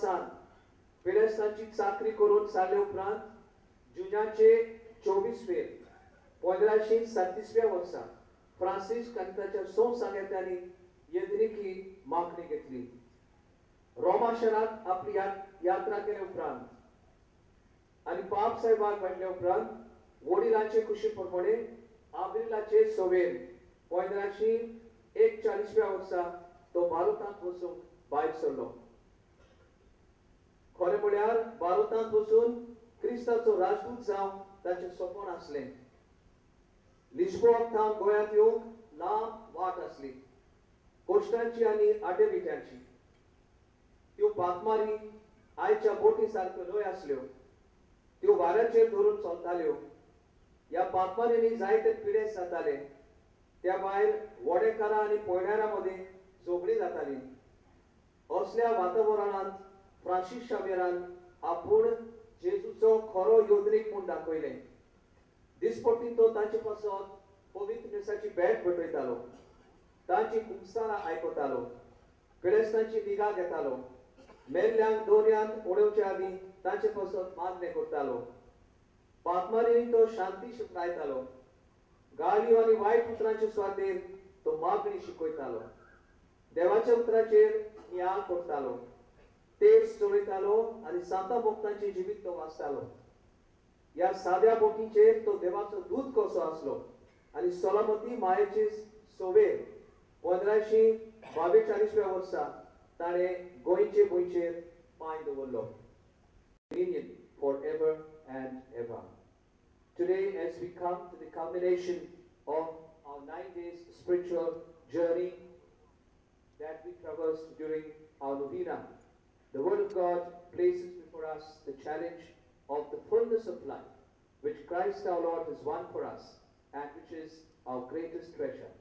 सावन पिडेस्तांची चाकरी करून सारले उपरांत जुनाचे 24 फेर 1537व्या वर्सा फ्रांसीस कांताच्या संस्थांनी येदनिकी मागणी घेतली. रोमा शहरात आपली यात्रा केल्या उपरांत आणि बाप साहेबाक भेटल्या उपरांत वडिलांचे कुशी प्रमाणे एप्रिलाचे 6 1541व्या वर्सा तो भारतांत वचूंक भायर सरलो. खरें म्हळ्यार भारतांत वचून क्रिस्ताचो राजदूत जावं ताचें स्वप्न आसलें. लिस्बोआक थावन गोंयांत येवंक लांब वाट आसली, कोश्टांची आनी आटेबिट्यांची. त्यो पातमारी आयच्या बोटी सारक्यो न्हय आसल्यो, त्यो वाऱ्याचेर धरून चलताल्यो. ह्या पातमारींनी जायते पिडेस जाताले. त्या भायर वडेकारां आनी पोयणाऱ्यां मदीं झगडीं जातालीं. असल्या वातावरणांत फ्रांसीस शावेरान आपूण जेजूचो खरो योद्रीक म्हूण दाखयलें. दिसपट्टी तो तांचे पासत पवित्र दिसाची भेट भेटयतालो, तांची कुमसारां आयकतालो, पिडेस्तांची निगा घेतालो, मेल्ल्यांक दोरयांत उडोवच्या आदीं तांचे पासत मागणें करतालो. पातमारींनी तो शांती शिकयतालो. गाळयो आनी वायट उतरांचे सुवातेर तो मागणी शिकयतालो. देवाच्या उतराचेर नियाळ करतालो, तेज चलयतालो आनी सांता भक्तांचे जिवीत तो वाचतालो. ह्या साद्या बोटीचेर तो देवाचो दूत कसो आसलो आनी सलामती मायेचे सोवेर 1542व्या वर्सा ताणें गोंयचे भुंयचेर पांय दवरलो. Dominion forever and ever. Today, as we come to the culmination of our 9 days spiritual journey that we traversed during our novena, the Word of God places before us the challenge of the fullness of life, which Christ our Lord has won for us, and which is our greatest treasure.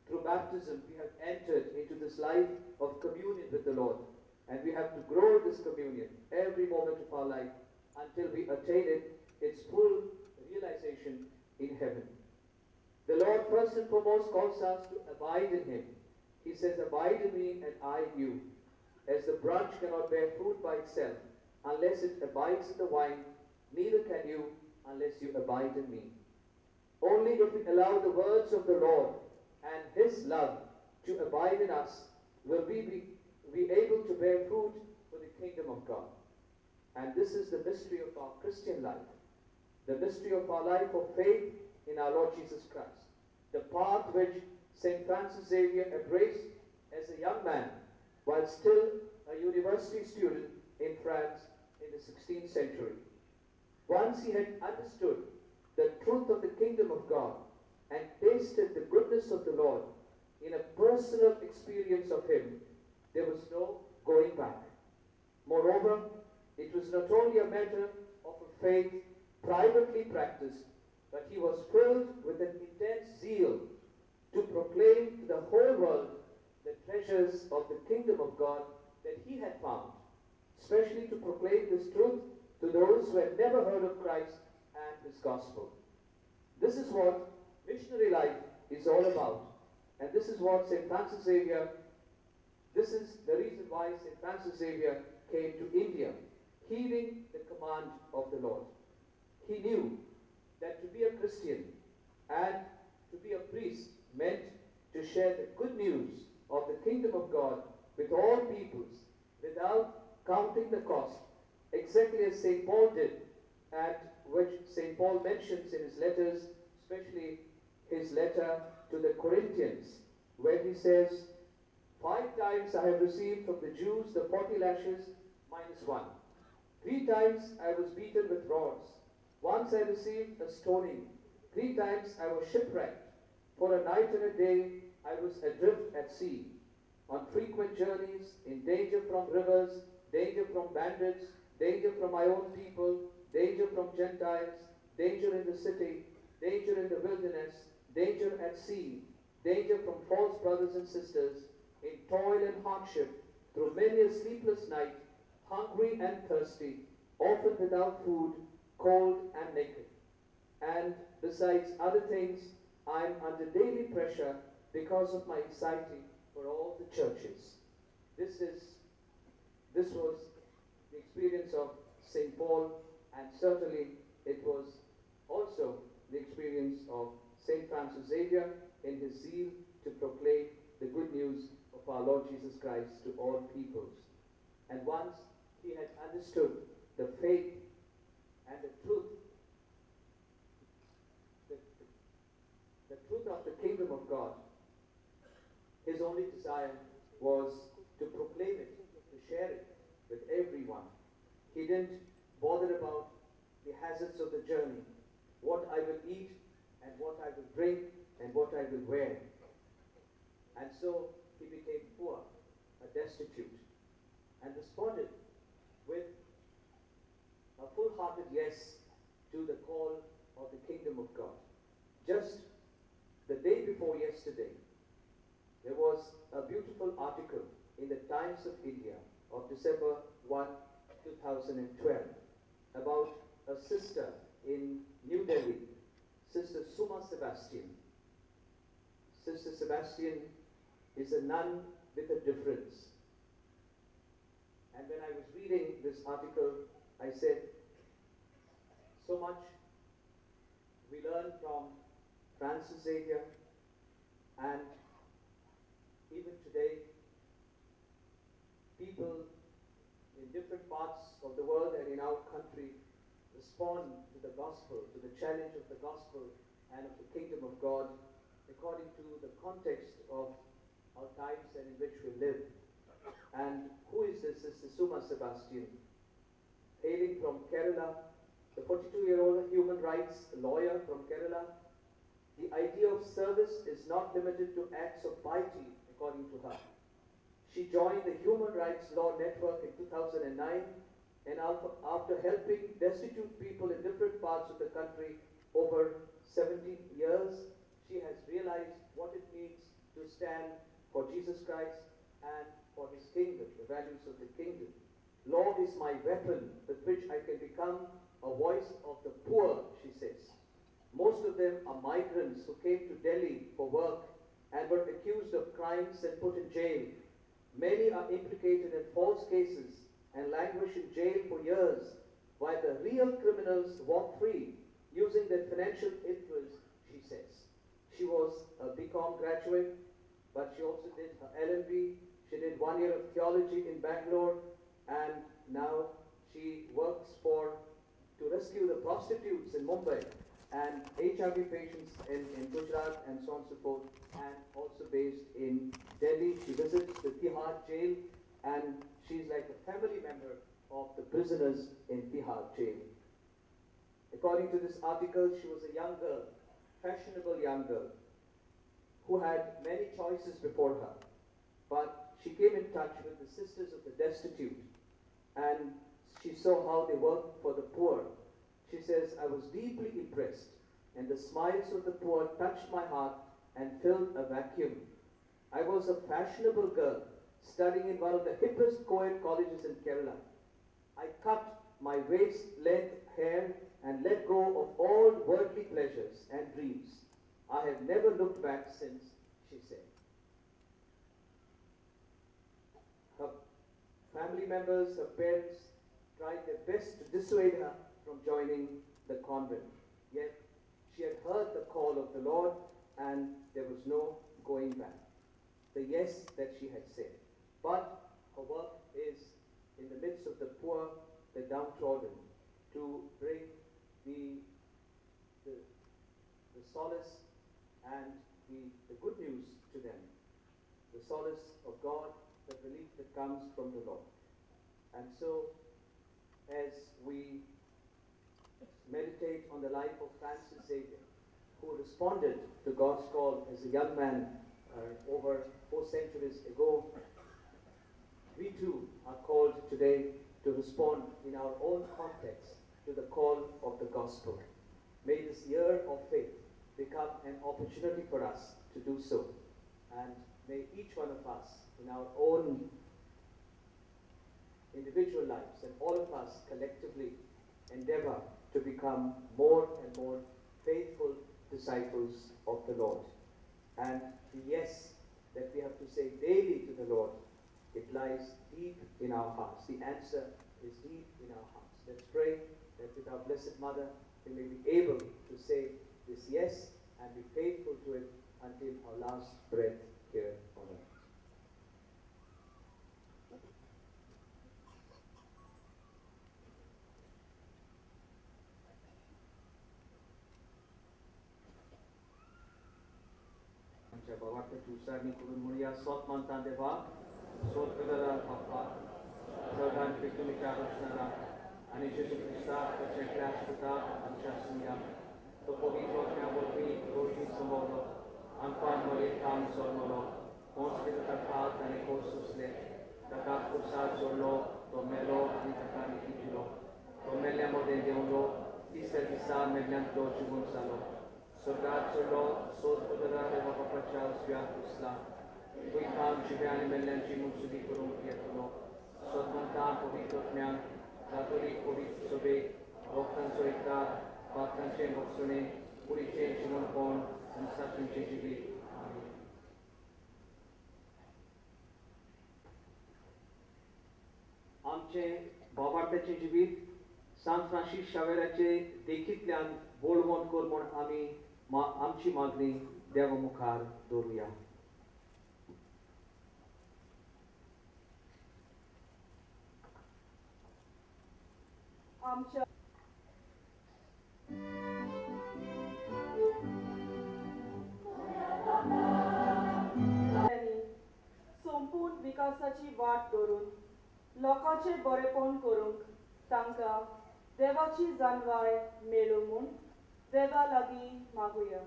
Through baptism, we have entered into this life of communion with the Lord, and we have to grow this communion every moment of our life until we attain its full realization in heaven. The Lord first and foremost calls us to abide in Him. He says, "Abide in me and I in you." As the branch cannot bear fruit by itself unless it abides in the vine, neither can you unless you abide in me. Only if we allow the words of the Lord and His love to abide in us will we be able to bear fruit for the kingdom of God. And this is the mystery of our Christian life, the mystery of our life of faith in our Lord Jesus Christ, the path which St. Francis Xavier embraced as a young man while still a university student in France in the 16th century. Once he had understood the truth of the kingdom of God and tasted the goodness of the Lord in a personal experience of Him, there was no going back. Moreover, it was not only a matter of a faith privately practiced, but he was filled with an intense zeal to proclaim to the whole world the treasures of the kingdom of God that he had found, especially to proclaim this truth to those who had never heard of Christ and His gospel. This is what missionary life is all about, and this is what St. Francis Xavier, this is the reason why St. Francis Xavier came to India, heeding the command of the Lord. He knew that to be a Christian and to be a priest meant to share the good news of the kingdom of God with all peoples without counting the cost, exactly as St. Paul did, and which St. Paul mentions in his letters, especially his letter to the Corinthians, where he says, 5 times I have received from the Jews the 40 lashes minus 1. 3 times I was beaten with rods. Once I received a stoning. 3 times I was shipwrecked. For a night and a day I was adrift at sea, on frequent journeys, in danger from rivers, danger from bandits, danger from my own people, danger from Gentiles, danger in the city, danger in the wilderness, danger at sea, danger from false brothers and sisters, in toil and hardship, through many a sleepless night, hungry and thirsty, often without food, cold and naked. And besides other things, I am under daily pressure because of my anxiety for all the churches. This is This was the experience of St. Paul, and certainly it was also the experience of St. Francis Xavier in his zeal to proclaim the good news of our Lord Jesus Christ to all peoples. And once he had understood the faith and the truth of the kingdom of God, his only desire was to proclaim it, to share it with everyone. He didn't bother about the hazards of the journey, what I will eat and what I will drink and what I will wear. And so he became poor, destitute, and responded with a full-hearted yes to the call of the kingdom of God. Just the day before yesterday, there was a beautiful article in the Times of India of December 1, 2012 about a sister in New Delhi, Sister Suma Sebastian. Sister Sebastian is a nun with a difference. And when I was reading this article, I said, so much we learn from Francis Xavier, and even today, people in different parts of the world and in our country respond to the gospel, to the challenge of the gospel and of the kingdom of God according to the context of our times and in which we live. And who is this Sister Suma Sebastian? Hailing from Kerala, the 42-year-old human rights lawyer from Kerala, the idea of service is not limited to acts of piety, according to her. She joined the Human Rights Law Network in 2009, and after helping destitute people in different parts of the country over 17 years, she has realized what it means to stand for Jesus Christ and for his kingdom, the values of the kingdom. Law is my weapon with which I can become a voice of the poor, she says. Most of them are migrants who came to Delhi for work and were accused of crimes and put in jail. Many are implicated in false cases and languish in jail for years, while the real criminals walk free using their financial influence, she says. She was a BCom graduate, but she also did her LLB. She did 1 year of theology in Bangalore, and now she works to rescue the prostitutes in Mumbai and HIV patients in Gujarat and so on and so forth, and also based in Delhi. She visits the Tihar jail, and she's like a family member of the prisoners in Tihar jail. According to this article, she was a young girl, fashionable young girl, who had many choices before her. But she came in touch with the Sisters of the Destitute, and she saw how they worked for the poor. She says, I was deeply impressed, and the smiles of the poor touched my heart and filled a vacuum. I was a fashionable girl, studying in one of the hippest co-ed colleges in Kerala. I cut my waist-length hair and let go of all worldly pleasures and dreams. I have never looked back since, she said. Her family members, her parents, tried their best to dissuade her from joining the convent. Yet, she had heard the call of the Lord, and there was no going back. The yes that she had said. But her work is in the midst of the poor, the downtrodden, to bring the solace and the good news to them. The solace of God, the relief that comes from the Lord. And so, as we meditate on the life of Francis Xavier, who responded to God's call as a young man over 4 centuries ago, we too are called today to respond in our own context to the call of the gospel. May this year of faith become an opportunity for us to do so. And may each one of us in our own individual lives and all of us collectively endeavor to become more and more faithful disciples of the Lord. And the yes that we have to say daily to the Lord It lies deep in our hearts. The answer is deep in our hearts. Let's pray that with our Blessed Mother, we may be able to say this yes and be faithful to it until our last breath here on earth. Bawarta Tusa Nikurun Muria Sot Mantan Deva, Sot Kadara Papa, Sardan Pikumika Rasnara, Anisha Krista, Cheklas Puta, Anchasnya, Topovito Knabovi, Roji Samolo, Ampan Mori Kam Sormolo, Conspita Tapat and Kosusle, Takat Kusa Solo, Tomelo, Nitakani Kitilo, Tomeliamo de Deolo, Iser Visa Melian Doju Gonzalo. Sorgazzolo, sotto della papaccia sviatusla, qui tam ci viene mellenci musu di corumpietolo, sotto un campo di tornian, cattolico di sobe, oftan solita, fattan c'è mozione, puri cenci non pon, non sta in cecibi. आमचे बाबार्ताचे जिबीत सांत Francis शावेराचे देखींतल्यान बोलवण कर म्हूण आमी आमची मागणी देवा मुखार दवरुया. आमच्या संपूर्ण विकासाची वाट धरून लोकांचे बरेपण करूंक तांकां देवाची जाणवाय मेळूं म्हूण देवा लागीं मागुया.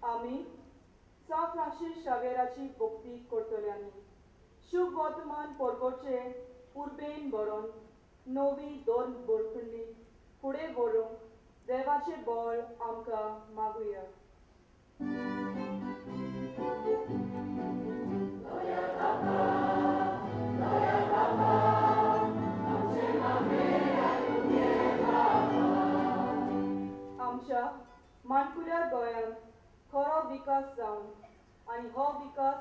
आमी सांत फ्रांसिस शावेराची भक्ती करतल्यांनी शुभ वर्तमान परगोचे उर्बेन बरोवन नवी दोन बरतुंडी फुडें व्हरूंक देवाचे बळ आमकां मागुया. आमच्या मानकुल्या गोंयांत खरो विकास जावन आनी हो विकास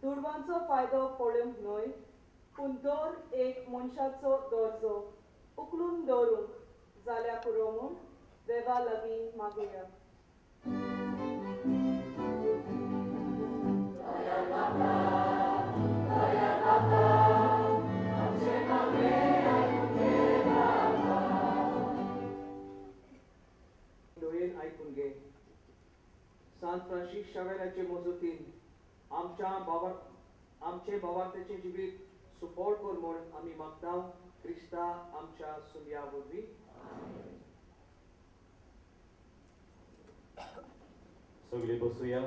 दुडवांचो फायदो पडूंक न्हय पूण दर एक मनशाचो दर्जो उखलून दवरूंक जाल्यार पुरो म्हूण देवा लागीं मागुया. दोयेन आयकून घे. सांत फ्रांसिस शावेराचे मजतीन आमचे बाबार्ताचे जिबीत सुपौल कर म्हूण आमी मागता क्रिस्ता आमच्या सुमया वरवीं. सगळीं बसूया.